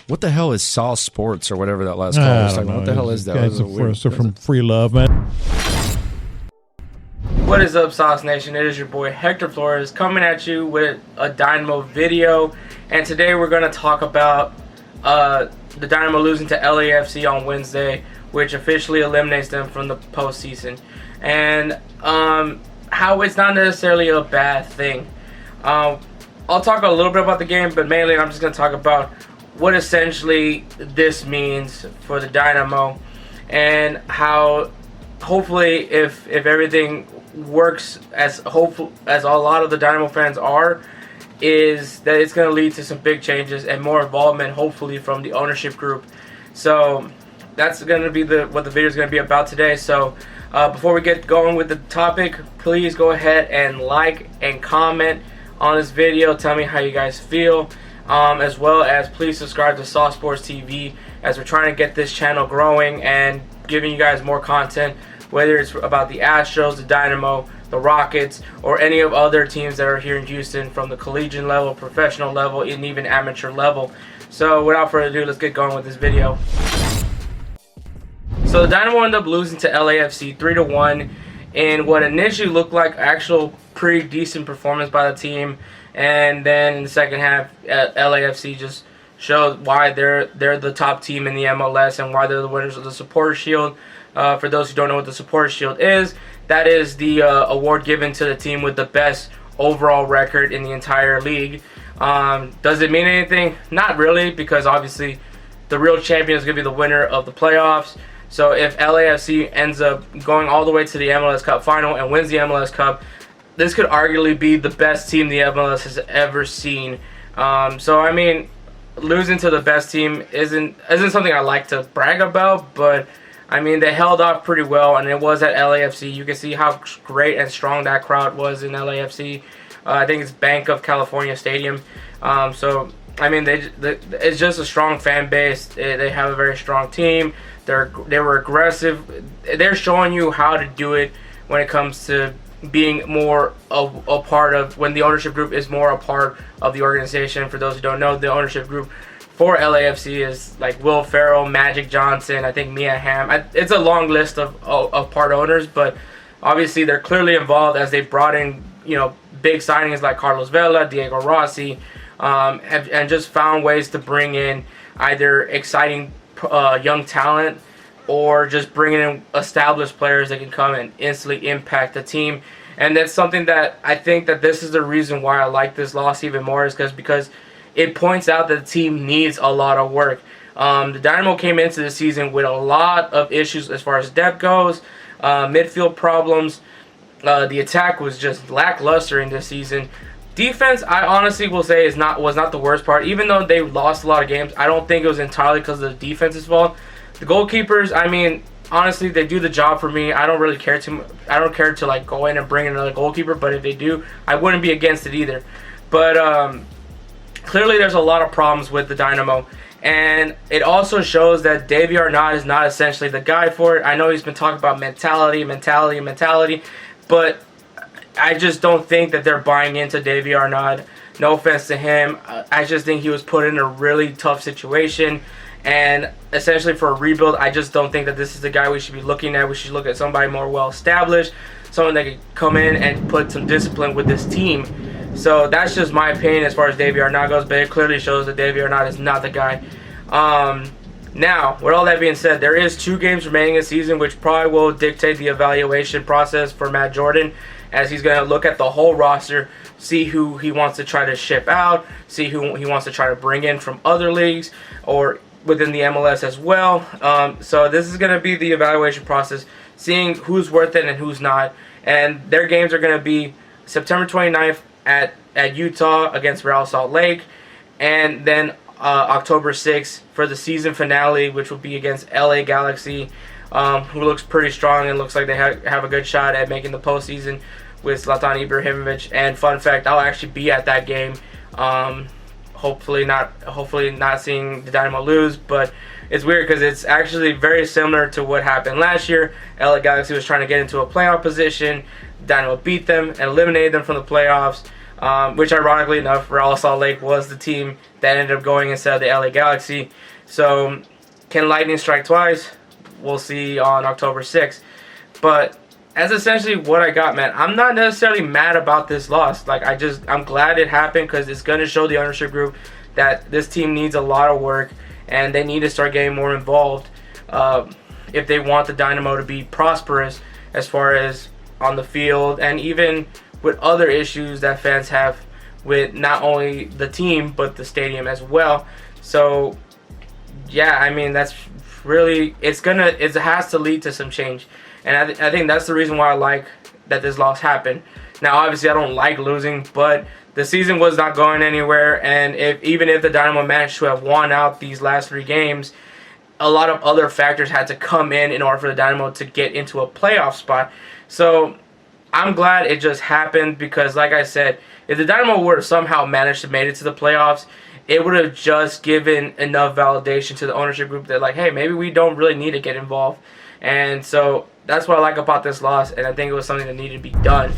What the hell is Saw Sports or whatever that last call was talking about? What the hell is that? Guys are from Free Love, man. What is up, Sauce Nation? It is your boy Hector Flores coming at you with a Dynamo video, and today we're going to talk about the Dynamo losing to LAFC on Wednesday, which officially eliminates them from the postseason, and how it's not necessarily a bad thing. I'll talk a little bit about the game, but mainly I'm just going to talk about what essentially this means for the Dynamo, and how hopefully if everything works as hopeful as a lot of the Dynamo fans are, is that it's going to lead to some big changes and more involvement, hopefully, from the ownership group. So that's going to be what the video is going to be about today. So before we get going with the topic, please go ahead and like and comment on this video. Tell me how you guys feel, as well as please subscribe to Sauce Sports TV, as we're trying to get this channel growing and giving you guys more content, whether it's about the Astros, the Dynamo, the Rockets, or any of other teams that are here in Houston, from the collegiate level, professional level, and even amateur level. So without further ado, let's get going with this video. So the Dynamo ended up losing to LAFC 3-1 in what initially looked like actual pretty decent performance by the team, and then in the second half, LAFC just showed why they're the top team in the MLS and why they're the winners of the Supporters Shield. For those who don't know what the Supporters Shield is, that is the award given to the team with the best overall record in the entire league. Does it mean anything? Not really, because obviously the real champion is going to be the winner of the playoffs. So if LAFC ends up going all the way to the MLS Cup final and wins the MLS Cup, this could arguably be the best team the MLS has ever seen. So I mean, losing to the best team isn't something I like to brag about, but I mean, they held off pretty well, and it was at LAFC. You can see how great and strong that crowd was in LAFC. I think it's Bank of California Stadium. So I mean, it's just a strong fan base. They have a very strong team. They were aggressive. They're showing you how to do it when it comes to being more of a part of, when the ownership group is more a part of the organization. For those who don't know, the ownership group for LAFC is like Will Ferrell, Magic Johnson, I think Mia Hamm. It's a long list of part owners, but obviously they're clearly involved, as they brought in, you know, big signings like Carlos Vela, Diego Rossi, and just found ways to bring in either exciting young talent or just bringing in established players that can come and instantly impact the team. And that's something that I think that this is the reason why I like this loss even more, is because it points out that the team needs a lot of work. The Dynamo came into the season with a lot of issues as far as depth goes, midfield problems. The attack was just lackluster in this season. Defense, I honestly will say, was not the worst part. Even though they lost a lot of games, I don't think it was entirely because of the defense's fault. The goalkeepers, I mean, honestly, they do the job for me. I don't really care I don't care to like go in and bring in another goalkeeper, but if they do, I wouldn't be against it either. But clearly there's a lot of problems with the Dynamo, and it also shows that Davy Arnott is not essentially the guy for it. I know he's been talking about mentality, but I just don't think that they're buying into Davy Arnott. No offense to him. I just think he was put in a really tough situation, and essentially for a rebuild, I just don't think that this is the guy we should be looking at. We should look at somebody more well-established, someone that could come in and put some discipline with this team. So that's just my opinion as far as Davy Arnott goes, but it clearly shows that Davy Arnott is not the guy. Now, with all that being said, there is 2 games remaining in the season, which probably will dictate the evaluation process for Matt Jordan, as he's going to look at the whole roster, see who he wants to try to ship out, see who he wants to try to bring in from other leagues or within the MLS as well. So this is going to be the evaluation process, seeing who's worth it and who's not. And their games are going to be September 29th at Utah against Real Salt Lake, and then October 6th for the season finale, which will be against LA Galaxy, who looks pretty strong and looks like they have a good shot at making the postseason with Zlatan Ibrahimovic. And fun fact, I'll actually be at that game. Hopefully not seeing the Dynamo lose, but it's weird because it's actually very similar to what happened last year. LA Galaxy was trying to get into a playoff position. Dynamo beat them and eliminated them from the playoffs. which ironically enough, Real Salt Lake was the team that ended up going instead of the LA Galaxy. So can lightning strike twice? We'll see on October 6th. But that's essentially what I got, man. I'm not necessarily mad about this loss. Like, I'm glad it happened because it's going to show the ownership group that this team needs a lot of work and they need to start getting more involved if they want the Dynamo to be prosperous as far as on the field and even with other issues that fans have with not only the team but the stadium as well. So yeah, I mean, that's really, it has to lead to some change, and I think that's the reason why I like that this loss happened. Now obviously I don't like losing, but the season was not going anywhere, and even if the Dynamo managed to have won out these last 3 games, a lot of other factors had to come in order for the Dynamo to get into a playoff spot. So I'm glad it just happened because, like I said, if the Dynamo were to somehow manage to make it to the playoffs, it would have just given enough validation to the ownership group that, like, hey, maybe we don't really need to get involved. And so that's what I like about this loss, and I think it was something that needed to be done.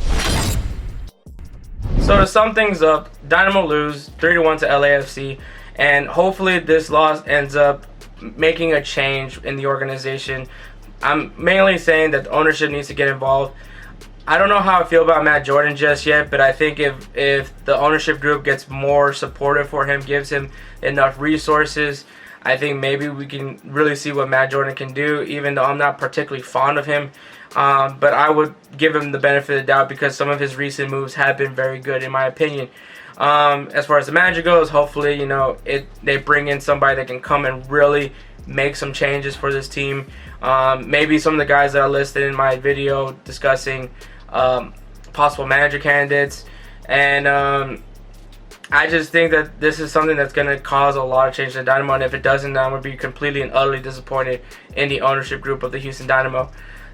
So to sum things up, Dynamo lose 3-1 to LAFC, and hopefully this loss ends up making a change in the organization. I'm mainly saying that the ownership needs to get involved. I don't know how I feel about Matt Jordan just yet, but I think if the ownership group gets more supportive for him, gives him enough resources, I think maybe we can really see what Matt Jordan can do, even though I'm not particularly fond of him. But I would give him the benefit of the doubt because some of his recent moves have been very good in my opinion. As far as the manager goes, hopefully, they bring in somebody that can come and really make some changes for this team. Maybe some of the guys that I listed in my video discussing possible manager candidates. And I just think that this is something that's going to cause a lot of change in the Dynamo. And if it doesn't, I'm going to be completely and utterly disappointed in the ownership group of the Houston Dynamo.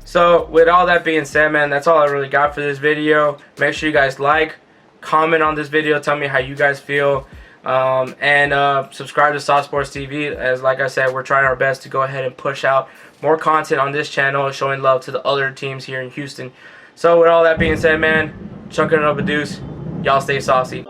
So with all that being said, man, that's all I really got for this video. Make sure you guys like, comment on this video, tell me how you guys feel, and subscribe to Saucy Sports TV. As like I said, we're trying our best to go ahead and push out more content on this channel, showing love to the other teams here in Houston. So with all that being said, man, chunking it up a deuce. Y'all stay saucy.